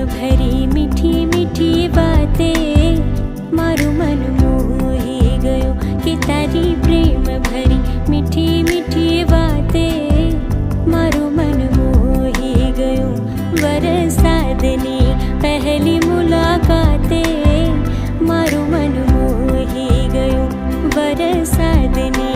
भरी मीठी मीठी बातें मारू मन मोही गयो कि तारी प्रेम भरी मीठी मीठी बातें मारू मन मोही गयो। वरसादनी पहली मुलाकातें मारू मन मोही गयो। वरसादनी